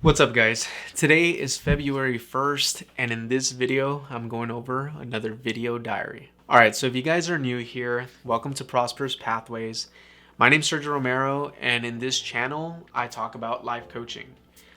What's up, guys? Today is February 1st, and in this video, I'm going over another video diary. Alright, so if you guys are new here, welcome to Prosperous Pathways. My name's Sergio Romero, and in this channel, I talk about life coaching.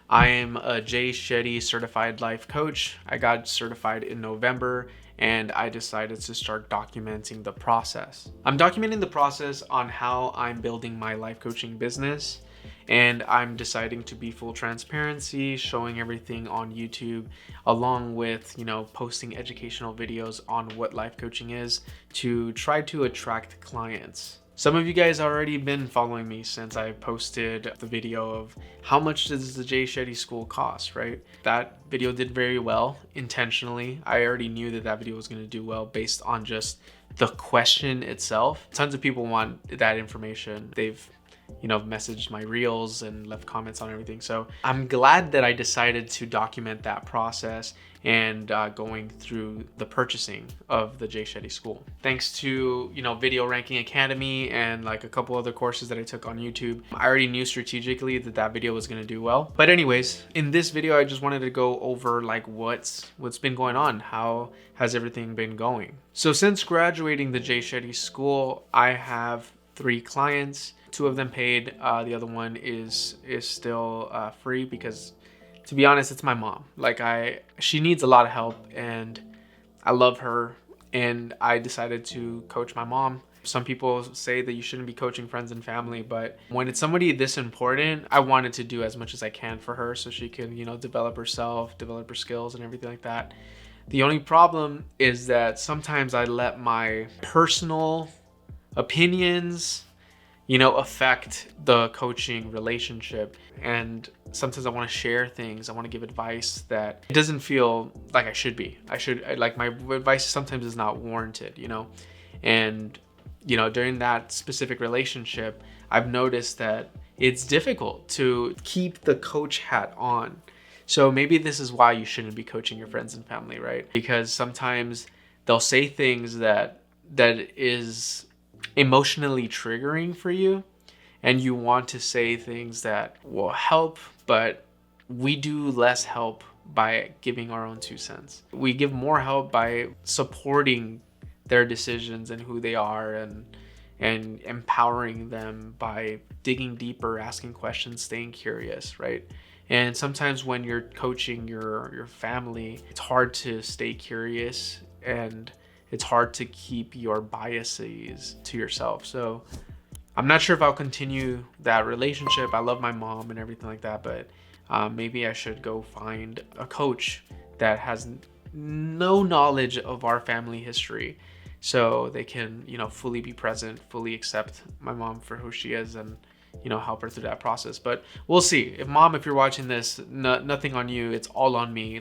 I am a Shetty certified life coach. I got certified in November, and I decided to start documenting the process. I'm documenting the process on how I'm building my life coaching business. And I'm deciding to be full transparency, showing everything on YouTube, along with, posting educational videos on what life coaching is to try to attract clients. Some of you guys already been following me since I posted the video of how much does the Shetty school cost, right? That video did very well intentionally. I already knew that video was going to do well based on just the question itself. Tons of people want that information. They've messaged my reels and left comments on everything. So I'm glad that I decided to document that process and going through the purchasing of the Shetty school. Thanks to, Video Ranking Academy and like a couple other courses that I took on YouTube, I already knew strategically that video was going to do well. But anyways, in this video, I just wanted to go over like what's been going on. How has everything been going? So since graduating the Shetty school, I have 3 clients. 2 of them paid. The other one is still free because, to be honest, it's my mom. She needs a lot of help, and I love her, and I decided to coach my mom. Some people say that you shouldn't be coaching friends and family, but when it's somebody this important, I wanted to do as much as I can for her so she can, develop herself, develop her skills and everything like that. The only problem is that sometimes I let my personal opinions affect the coaching relationship. And sometimes I want to share things. I want to give advice that it doesn't feel like I should be. My advice sometimes is not warranted, And, during that specific relationship, I've noticed that it's difficult to keep the coach hat on. So maybe this is why you shouldn't be coaching your friends and family, right? Because sometimes they'll say things that is emotionally triggering for you, and you want to say things that will help, but we do less help by giving our own 2 cents. We give more help by supporting their decisions and who they are, and empowering them by digging deeper, asking questions, staying curious, right? And sometimes when you're coaching your family, it's hard to stay curious, and it's hard to keep your biases to yourself. So I'm not sure if I'll continue that relationship. I love my mom and everything like that, but maybe I should go find a coach that has no knowledge of our family history, so they can, fully be present, fully accept my mom for who she is, and help her through that process. But we'll see. If you're watching this, nothing on you. It's all on me.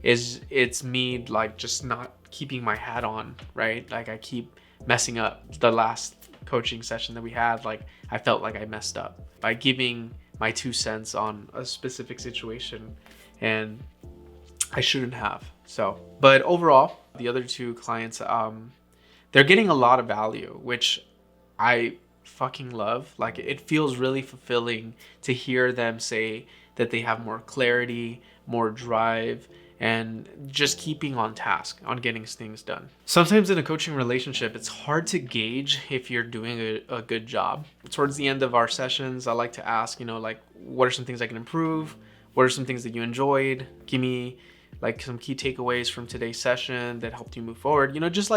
It's me just not keeping my hat on, right? I keep messing up. The last coaching session that we had, I felt like I messed up by giving my 2 cents on a specific situation, and I shouldn't have. So, but overall, the other 2 clients, they're getting a lot of value, which I fucking love. It feels really fulfilling to hear them say that they have more clarity, more drive, and just keeping on task on getting things done. Sometimes in a coaching relationship, it's hard to gauge if you're doing a good job. Towards the end of our sessions, I like to ask, what are some things I can improve? What are some things that you enjoyed? Give me some key takeaways from today's session that helped you move forward. Just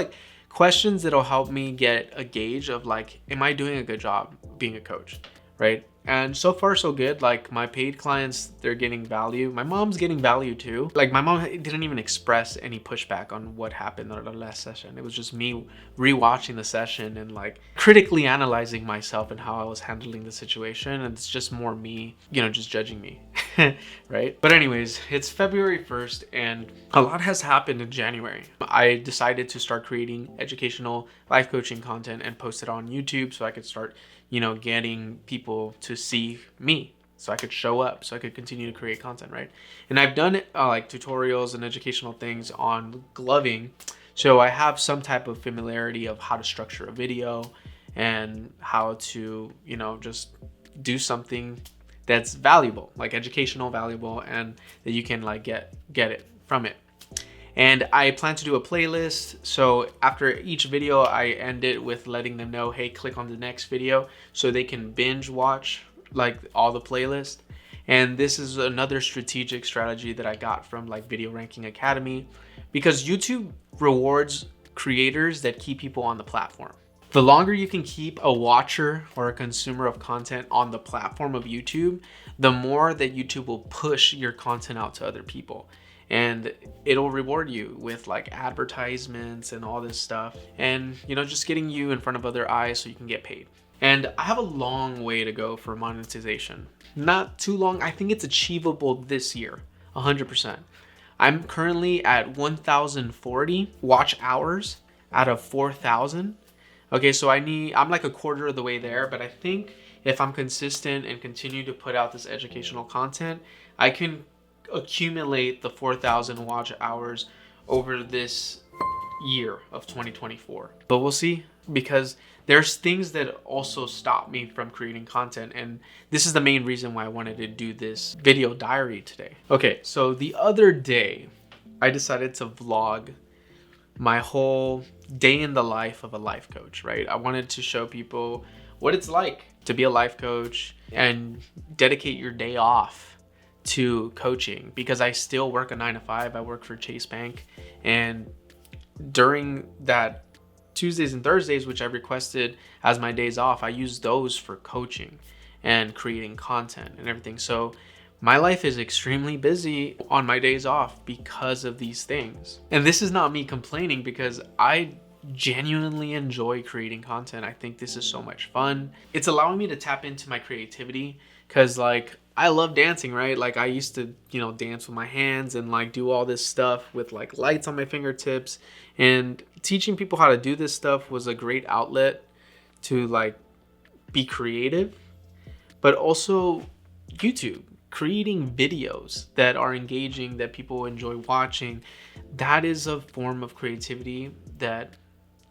questions that'll help me get a gauge of am I doing a good job being a coach, right? And so far so good. My paid clients, they're getting value. My mom's getting value too. My mom didn't even express any pushback on what happened on the last session. It was just me rewatching the session and critically analyzing myself and how I was handling the situation. And it's just more me, just judging me, right? But anyways, it's February 1st and a lot has happened in January. I decided to start creating educational life coaching content and post it on YouTube so I could start getting people to see me, so I could show up, so I could continue to create content, right? And I've done tutorials and educational things on gloving, so I have some type of familiarity of how to structure a video and how to, just do something that's valuable, like educational, valuable, and that you can like get it from it. And I plan to do a playlist. So after each video, I end it with letting them know, hey, click on the next video, so they can binge watch like all the playlist. And this is another strategic strategy that I got from like Video Ranking Academy, because YouTube rewards creators that keep people on the platform. The longer you can keep a watcher or a consumer of content on the platform of YouTube, the more that YouTube will push your content out to other people. And it'll reward you with like advertisements and all this stuff. And, you know, just getting you in front of other eyes so you can get paid. And I have a long way to go for monetization. Not too long. I think it's achievable this year, 100%. I'm currently at 1,040 watch hours out of 4,000. Okay, so I'm like a quarter of the way there, but I think if I'm consistent and continue to put out this educational content, I can accumulate the 4,000 watch hours over this year of 2024. But we'll see, because there's things that also stop me from creating content, and this is the main reason why I wanted to do this video diary today. Okay, so the other day I decided to vlog my whole day in the life of a life coach, right? I wanted to show people what it's like to be a life coach and dedicate your day off to coaching, because I still work a 9-to-5. I work for Chase Bank, and during that Tuesdays and Thursdays, which I requested as my days off, I use those for coaching and creating content and everything. So my life is extremely busy on my days off because of these things. And this is not me complaining, because I genuinely enjoy creating content. I think this is so much fun. It's allowing me to tap into my creativity, because like I love dancing, right? Like I used to, you know, dance with my hands and like do all this stuff with like lights on my fingertips, and teaching people how to do this stuff was a great outlet to like be creative. But also YouTube, creating videos that are engaging, that people enjoy watching, that is a form of creativity that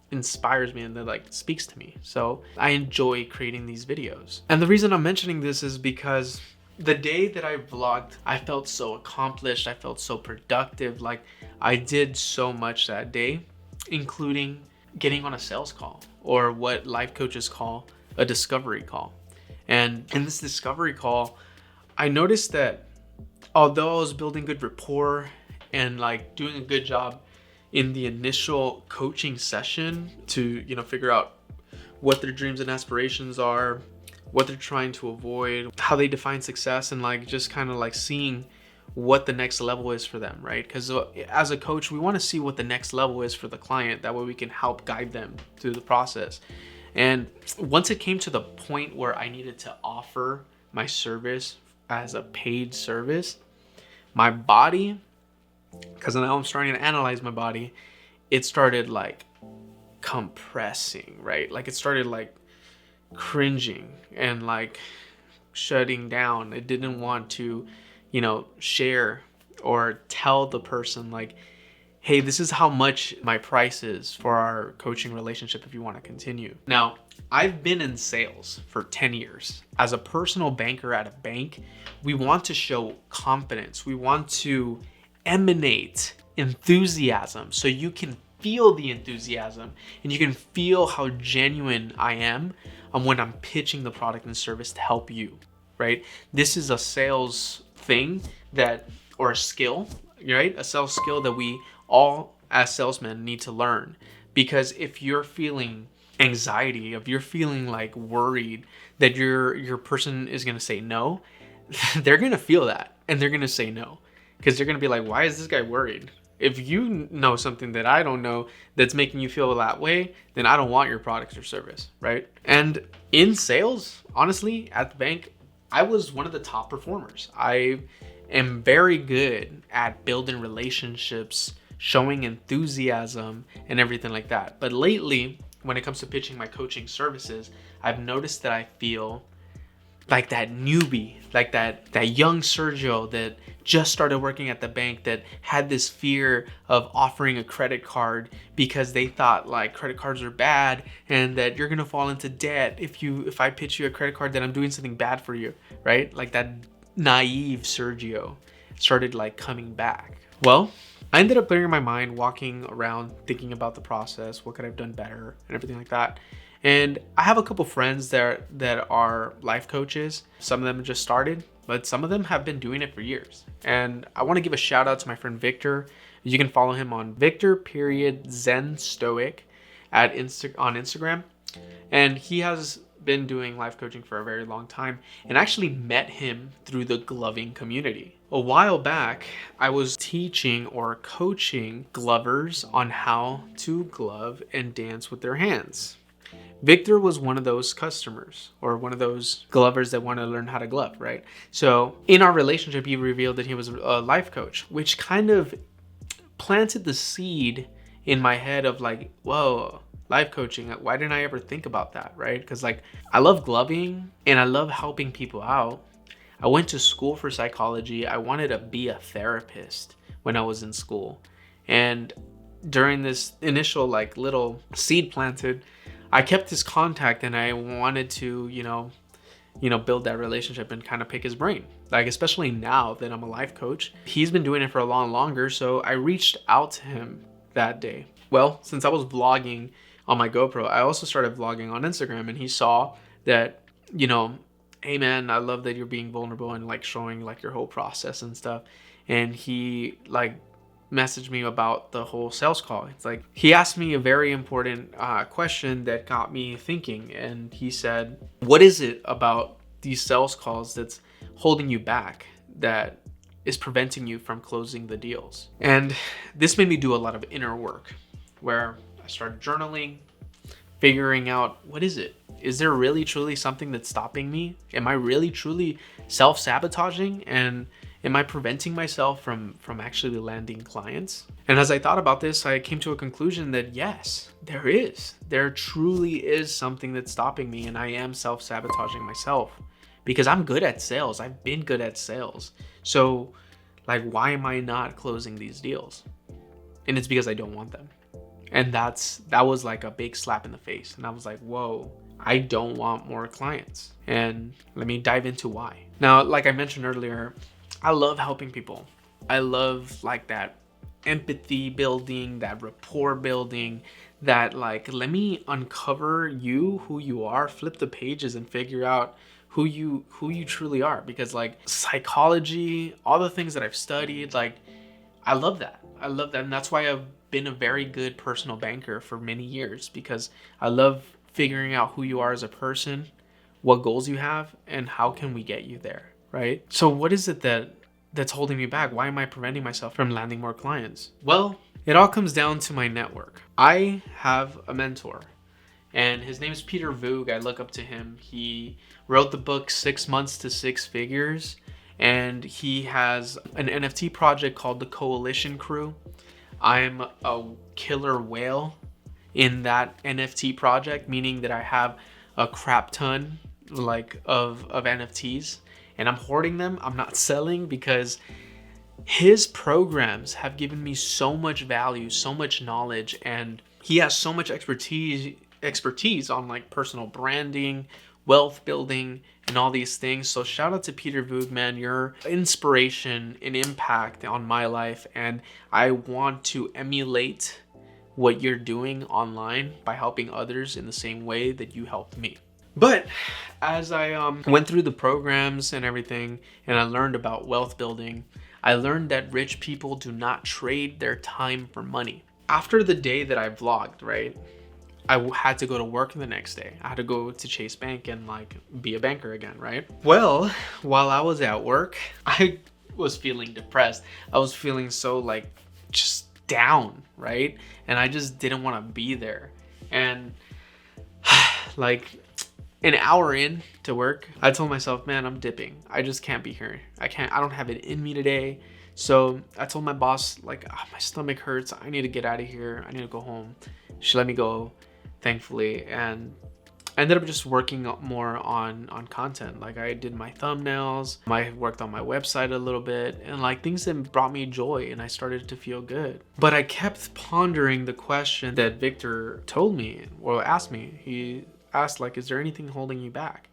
inspires me and that like speaks to me. So I enjoy creating these videos. And the reason I'm mentioning this is because the day that I vlogged, I felt so accomplished. I felt so productive. Like I did so much that day, including getting on a sales call, or what life coaches call a discovery call. And in this discovery call, I noticed that although I was building good rapport and like doing a good job in the initial coaching session to, you know, figure out what their dreams and aspirations are, what they're trying to avoid, how they define success, and like just kind of like seeing what the next level is for them, right? Because as a coach, we want to see what the next level is for the client. That way we can help guide them through the process. And once it came to the point where I needed to offer my service as a paid service, my body, because now I'm starting to analyze my body, it started like compressing, right? Like it started like cringing and like shutting down. It didn't want to, you know, share or tell the person like, hey, this is how much my price is for our coaching relationship if you want to continue. Now, I've been in sales for 10 years. As a personal banker at a bank, we want to show confidence. We want to emanate enthusiasm, so you can feel the enthusiasm and you can feel how genuine I am when I'm pitching the product and service to help you, right? This is a sales thing that, or a skill, right? A sales skill that we all as salesmen need to learn. Because if you're feeling anxiety, if you're feeling like worried that your person is going to say no, they're going to feel that and they're going to say no, because they're going to be like, why is this guy worried? If you know something that I don't know that's making you feel that way, then I don't want your product or service, right? And in sales, honestly, at the bank, I was one of the top performers. I am very good at building relationships, showing enthusiasm, and everything like that. But lately, when it comes to pitching my coaching services, I've noticed that I feel like that newbie, like that young Sergio that just started working at the bank, that had this fear of offering a credit card because they thought like credit cards are bad and that you're gonna fall into debt if I pitch you a credit card, that I'm doing something bad for you, right? Like that naive Sergio started like coming back. Well, I ended up clearing my mind, walking around, thinking about the process, what could I have done better, and everything like that. And I have a couple friends that are life coaches. Some of them just started, but some of them have been doing it for years. And I want to give a shout out to my friend Victor. You can follow him on Victor.Zen Stoic on Instagram. And he has been doing life coaching for a very long time, and actually met him through the gloving community. A while back, I was teaching or coaching glovers on how to glove and dance with their hands. Victor was one of those customers, or one of those glovers that want to learn how to glove, right? So in our relationship, he revealed that he was a life coach, which kind of planted the seed in my head of like, whoa, life coaching, why didn't I ever think about that, right? Because like, I love gloving and I love helping people out. I went to school for psychology. I wanted to be a therapist when I was in school. And during this initial like little seed planted, I kept his contact, and I wanted to, build that relationship and kind of pick his brain. Like, especially now that I'm a life coach, he's been doing it for a lot longer. So I reached out to him that day. Well, since I was vlogging on my GoPro, I also started vlogging on Instagram, and he saw that, hey man, I love that you're being vulnerable and like showing like your whole process and stuff. And he like messaged me about the whole sales call. It's like, he asked me a very important question that got me thinking. And he said, what is it about these sales calls that's holding you back, that is preventing you from closing the deals? And this made me do a lot of inner work, where I started journaling, figuring out, what is it? Is there really truly something that's stopping me? Am I really truly self-sabotaging? And am I preventing myself from actually landing clients? And as I thought about this, I came to a conclusion that yes, there is. There truly is something that's stopping me, and I am self-sabotaging myself, because I'm good at sales. I've been good at sales. So like, why am I not closing these deals? And it's because I don't want them. And that was like a big slap in the face. And I was like, whoa, I don't want more clients. And let me dive into why. Now, like I mentioned earlier, I love helping people. I love like that empathy building, that rapport building, that like, let me uncover you, who you are, flip the pages and figure out who you truly are. Because like psychology, all the things that I've studied, like I love that. And that's why I've been a very good personal banker for many years, because I love figuring out who you are as a person, what goals you have, and how can we get you there, right? So what is it that's holding me back? Why am I preventing myself from landing more clients? Well, it all comes down to my network. I have a mentor, and his name is Peter Voog. I look up to him. He wrote the book 6 Months to Six Figures, and he has an NFT project called the Coalition Crew. I'm a killer whale in that NFT project, meaning that I have a crap ton like of NFTs, and I'm hoarding them. I'm not selling, because his programs have given me so much value, so much knowledge, and he has so much expertise on like personal branding, wealth building, and all these things. So shout out to Peter Voog, man. You're inspiration and impact on my life, and I want to emulate what you're doing online by helping others in the same way that you helped me. But as I went through the programs and everything, and I learned about wealth building, I learned that rich people do not trade their time for money. After the day that I vlogged, right, I had to go to work the next day. I had to go to Chase Bank and like be a banker again, right? Well, while I was at work, I was feeling depressed. I was feeling so like just down, right? And I just didn't want to be there. And like an hour in to work, I told myself, man, I'm dipping. I just can't be here. I don't have it in me today. So I told my boss, like, my stomach hurts. I need to get out of here. I need to go home. She let me go, thankfully. And I ended up just working more on content. Like I did my thumbnails, I worked on my website a little bit, and like things that brought me joy, and I started to feel good. But I kept pondering the question that Victor told me, or asked me. He asked, like, is there anything holding you back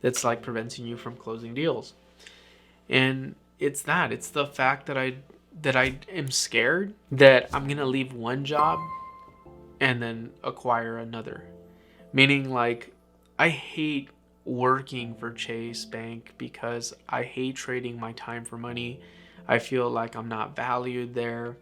that's like preventing you from closing deals? And it's the fact that I am scared that I'm gonna leave one job and then acquire another. Meaning, like, I hate working for Chase Bank because I hate trading my time for money. I feel like I'm not valued there,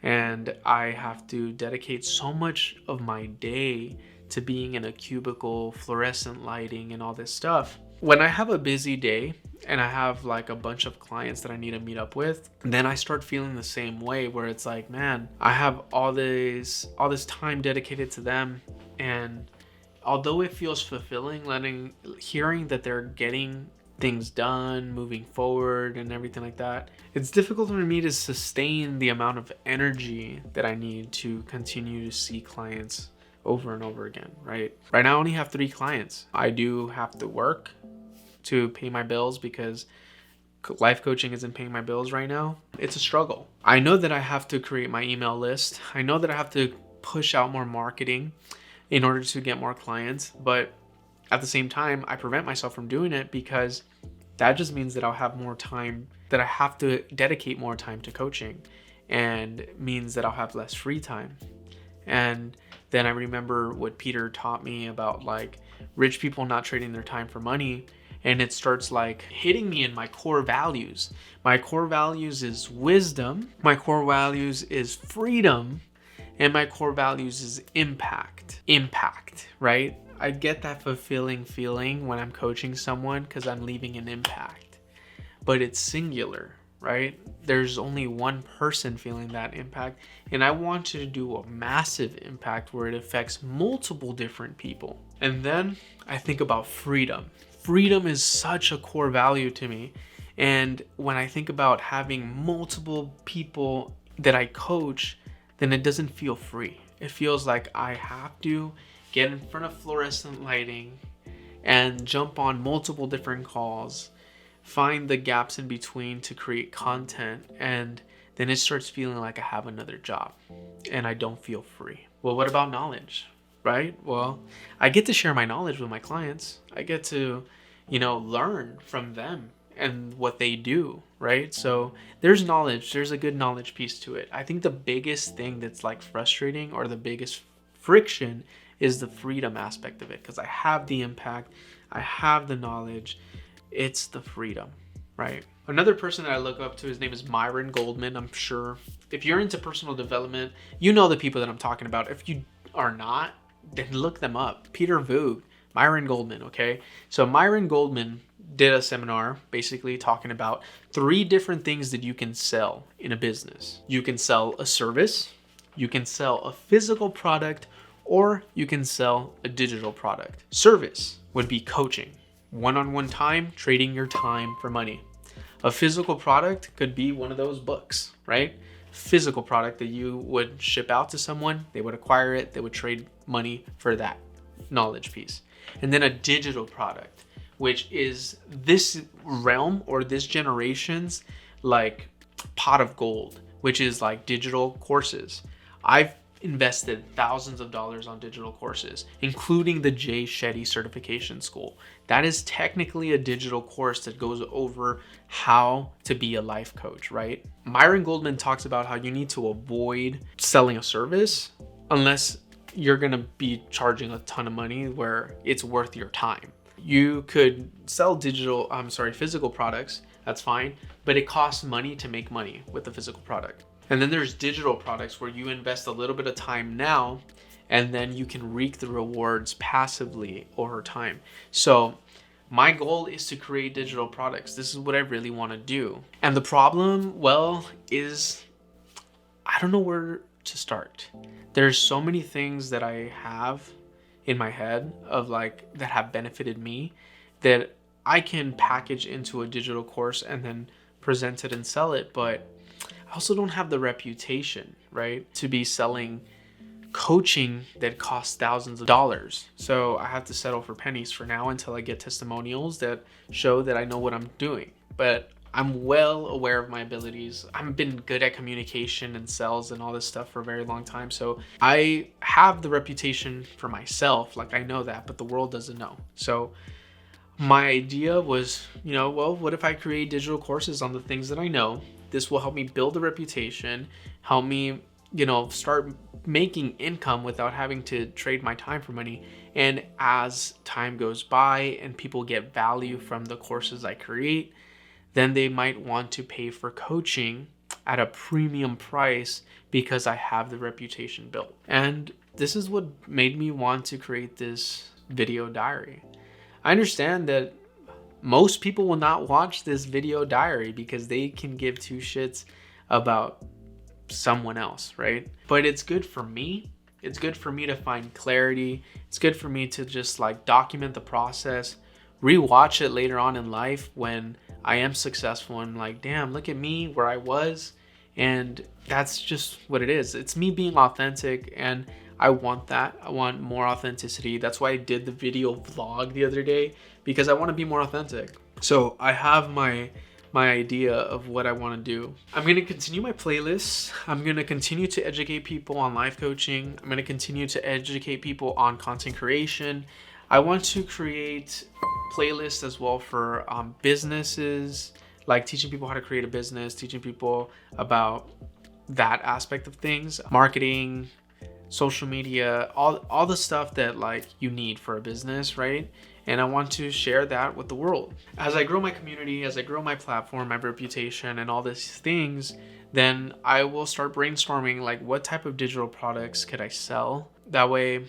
and I have to dedicate so much of my day to being in a cubicle, fluorescent lighting, and all this stuff. When I have a busy day and I have like a bunch of clients that I need to meet up with, then I start feeling the same way, where it's like, man, I have all this time dedicated to them, and although it feels fulfilling, hearing that they're getting things done, moving forward, and everything like that, it's difficult for me to sustain the amount of energy that I need to continue to see clients over and over again, right? Right now I only have 3 clients. I do have to work to pay my bills because life coaching isn't paying my bills right now. It's a struggle. I know that I have to create my email list. I know that I have to push out more marketing in order to get more clients, but at the same time, I prevent myself from doing it because that just means that I'll have more time, that I have to dedicate more time to coaching, and means that I'll have less free time. And then I remember what Peter taught me about like rich people not trading their time for money, and it starts like hitting me in my core values. My core values is wisdom, my core values is freedom, and my core values is impact, right? I get that fulfilling feeling when I'm coaching someone because I'm leaving an impact, but it's singular, right? There's only one person feeling that impact, and I want to do a massive impact where it affects multiple different people. And then I think about freedom. Freedom is such a core value to me, and when I think about having multiple people that I coach, then it doesn't feel free. It feels like I have to get in front of fluorescent lighting and jump on multiple different calls, find the gaps in between to create content, and then it starts feeling like I have another job and I don't feel free. Well, what about knowledge, right? Well, I get to share my knowledge with my clients. I get to, learn from them and what they do, right? So there's knowledge, there's a good knowledge piece to it. I think the biggest thing that's like frustrating, or the biggest friction, is the freedom aspect of it, because I have the impact, I have the knowledge, it's the freedom, right? Another person that I look up to, his name is Myron Goldman. I'm sure if you're into personal development, you know the people that I'm talking about. If you are not, then look them up. Peter Voog, Myron Goldman, okay? So Myron Goldman did a seminar basically talking about 3 different things that you can sell in a business. You can sell a service, you can sell a physical product, or you can sell a digital product. Service would be coaching, one-on-one time, trading your time for money. A physical product could be one of those books, right? Physical product that you would ship out to someone, they would acquire it, they would trade money for that knowledge piece. And then a digital product, which is this realm or this generation's like pot of gold, which is like digital courses. I've invested thousands of dollars on digital courses, including the Shetty certification school. That is technically a digital course that goes over how to be a life coach, right? Myron Goldman talks about how you need to avoid selling a service unless you're gonna be charging a ton of money where it's worth your time. You could sell physical products, that's fine, but it costs money to make money with the physical product. And then there's digital products where you invest a little bit of time now, and then you can reap the rewards passively over time. So my goal is to create digital products. This is what I really want to do. And the problem, is I don't know where to start. There's so many things that I have in my head of like that have benefited me that I can package into a digital course and then present it and sell it, but I also don't have the reputation, right, to be selling coaching that costs thousands of dollars. So I have to settle for pennies for now until I get testimonials that show that I know what I'm doing. But I'm well aware of my abilities. I've been good at communication and sales and all this stuff for a very long time. So I have the reputation for myself. Like, I know that, but the world doesn't know. So my idea was, well, what if I create digital courses on the things that I know? This will help me build a reputation, help me, start making income without having to trade my time for money. And as time goes by and people get value from the courses I create, then they might want to pay for coaching at a premium price because I have the reputation built. And this is what made me want to create this video diary. I understand that most people will not watch this video diary because they can give two shits about someone else, right? But it's good for me. It's good for me to find clarity. It's good for me to just like document the process, rewatch it later on in life when I am successful and like, damn, look at me where I was. And that's just what it is. It's me being authentic, and I want that. I want more authenticity. That's why I did the video vlog the other day, because I want to be more authentic. So I have my idea of what I want to do. I'm going to continue my playlists. I'm going to continue to educate people on life coaching. I'm going to continue to educate people on content creation. I want to create playlists as well for businesses, like teaching people how to create a business, teaching people about that aspect of things, marketing, social media, all the stuff that like you need for a business, right? And I want to share that with the world. As I grow my community, as I grow my platform, my reputation, and all these things, then I will start brainstorming like what type of digital products could I sell. That way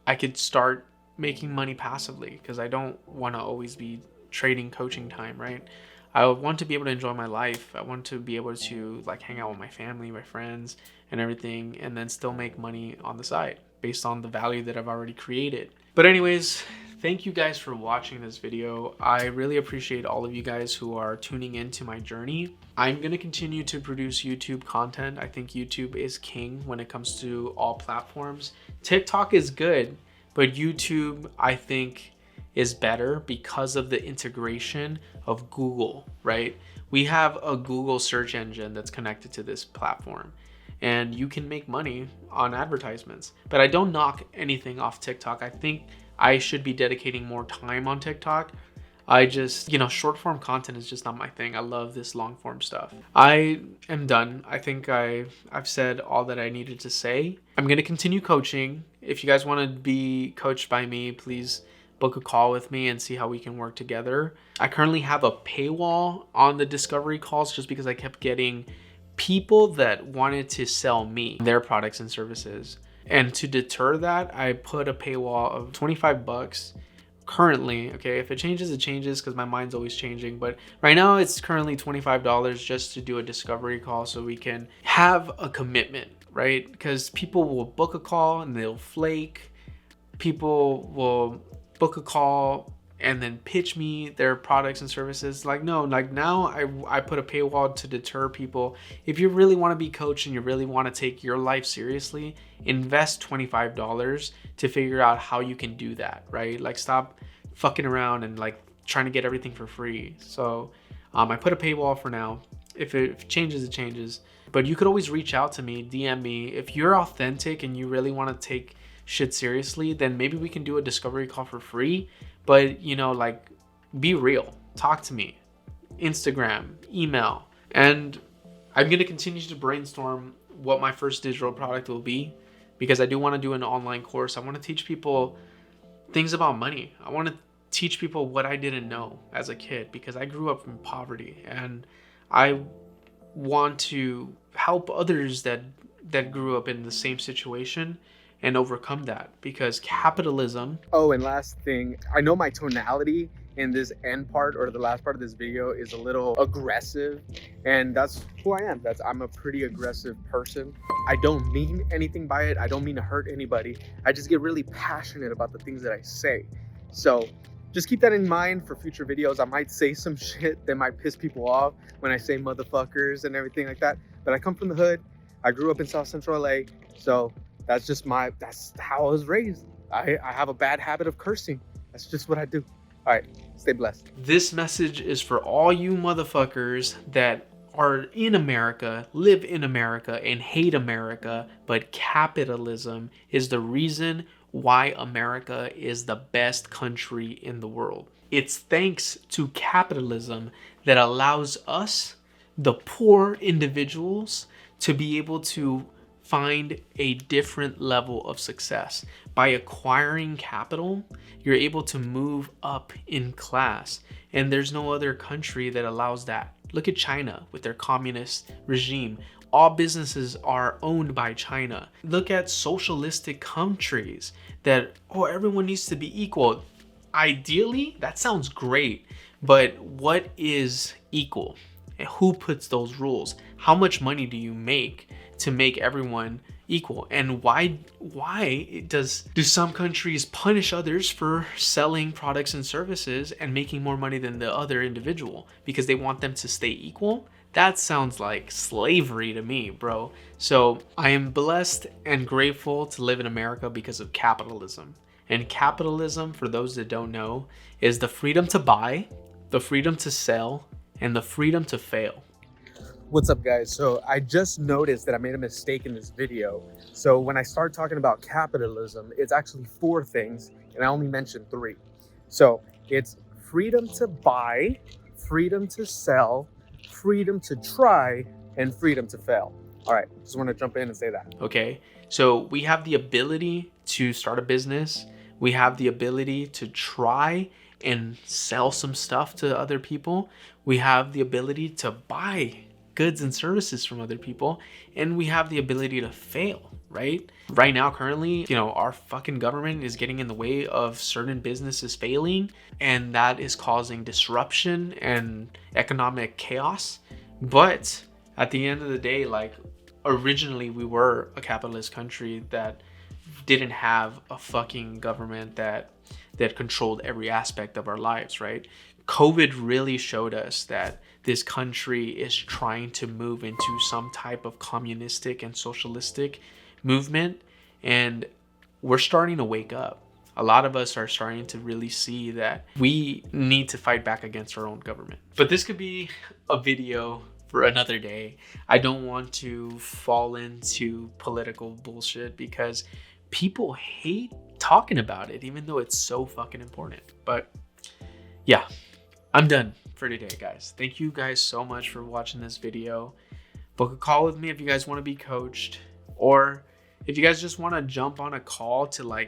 I could start making money passively, because I don't want to always be trading coaching time, right? I want to be able to enjoy my life. I want to be able to like hang out with my family, my friends, and everything, and then still make money on the side based on the value that I've already created. But anyways, thank you guys for watching this video. I really appreciate all of you guys who are tuning into my journey. I'm going to continue to produce YouTube content. I think YouTube is king when it comes to all platforms. TikTok is good, but YouTube, I think, is better because of the integration of Google, right? We have a Google search engine that's connected to this platform, and you can make money on advertisements. But I don't knock anything off TikTok. I think I should be dedicating more time on TikTok. I just, short form content is just not my thing. I love this long form stuff. I am done. I think I've said all that I needed to say. I'm going to continue coaching. If you guys want to be coached by me, please book a call with me and see how we can work together. I currently have a paywall on the discovery calls just because I kept getting people that wanted to sell me their products and services. And to deter that, I put a paywall of $25 currently. Okay, if it changes, it changes, because my mind's always changing. But right now it's currently $25 just to do a discovery call, so we can have a commitment, right? Because people will book a call and they'll flake. People will book a call and then pitch me their products and services. Like, no, like now I put a paywall to deter people. If you really want to be coached and you really want to take your life seriously, invest $25 to figure out how you can do that, right? Like, stop fucking around and like trying to get everything for free. So I put a paywall for now. If it changes, it changes. But you could always reach out to me, DM me. If you're authentic and you really want to take shit seriously, then maybe we can do a discovery call for free. But like, be real, talk to me, Instagram, email. And I'm going to continue to brainstorm what my first digital product will be, because I do want to do an online course. I want to teach people things about money. I want to teach people what I didn't know as a kid, because I grew up in poverty, and I want to help others that grew up in the same situation and overcome that, because capitalism. Oh, and last thing, I know my tonality in this end part or the last part of this video is a little aggressive, and that's who I am. I'm a pretty aggressive person. I don't mean anything by it. I don't mean to hurt anybody. I just get really passionate about the things that I say. So just keep that in mind for future videos. I might say some shit that might piss people off when I say motherfuckers and everything like that, but I come from the hood. I grew up in South Central LA, so That's how I was raised. I have a bad habit of cursing. That's just what I do. All right, stay blessed. This message is for all you motherfuckers that are in America, live in America, and hate America, but capitalism is the reason why America is the best country in the world. It's thanks to capitalism that allows us, the poor individuals, to be able to find a different level of success. By acquiring capital, you're able to move up in class. And there's no other country that allows that. Look at China with their communist regime. All businesses are owned by China. Look at socialistic countries that, oh, everyone needs to be equal. Ideally, that sounds great, but what is equal? And who puts those rules? How much money do you make to make everyone equal? And why do some countries punish others for selling products and services and making more money than the other individual because they want them to stay equal? That sounds like slavery to me, bro. So I am blessed and grateful to live in America because of capitalism. And capitalism, for those that don't know, is the freedom to buy, the freedom to sell, and the freedom to fail. What's up, guys? So I just noticed that I made a mistake in this video. So when I start talking about capitalism, it's actually 4 things, and I only mentioned 3. So it's freedom to buy, freedom to sell, freedom to try, and freedom to fail. All right, just want to jump in and say that. Okay, so we have the ability to start a business. We have the ability to try and sell some stuff to other people. We have the ability to buy goods and services from other people, and we have the ability to fail, right? Right now, currently, our fucking government is getting in the way of certain businesses failing, and that is causing disruption and economic chaos. But at the end of the day, like, originally we were a capitalist country that didn't have a fucking government that controlled every aspect of our lives, right? COVID really showed us that this country is trying to move into some type of communistic and socialistic movement, and we're starting to wake up. A lot of us are starting to really see that we need to fight back against our own government. But this could be a video for another day. I don't want to fall into political bullshit because people hate talking about it, even though it's so fucking important. But yeah, I'm done for today, guys. Thank you guys so much for watching this video. Book a call with me if you guys want to be coached, or if you guys just want to jump on a call to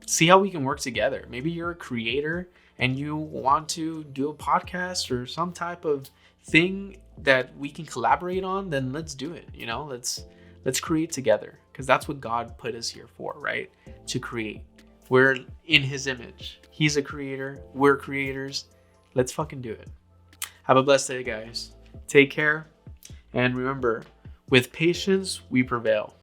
see how we can work together. Maybe you're a creator and you want to do a podcast or some type of thing that we can collaborate on, then let's do it. Let's create together, because that's what God put us here for, right? To create. We're in his image. He's a creator. We're creators. Let's fucking do it. Have a blessed day, guys. Take care. And remember, with patience, we prevail.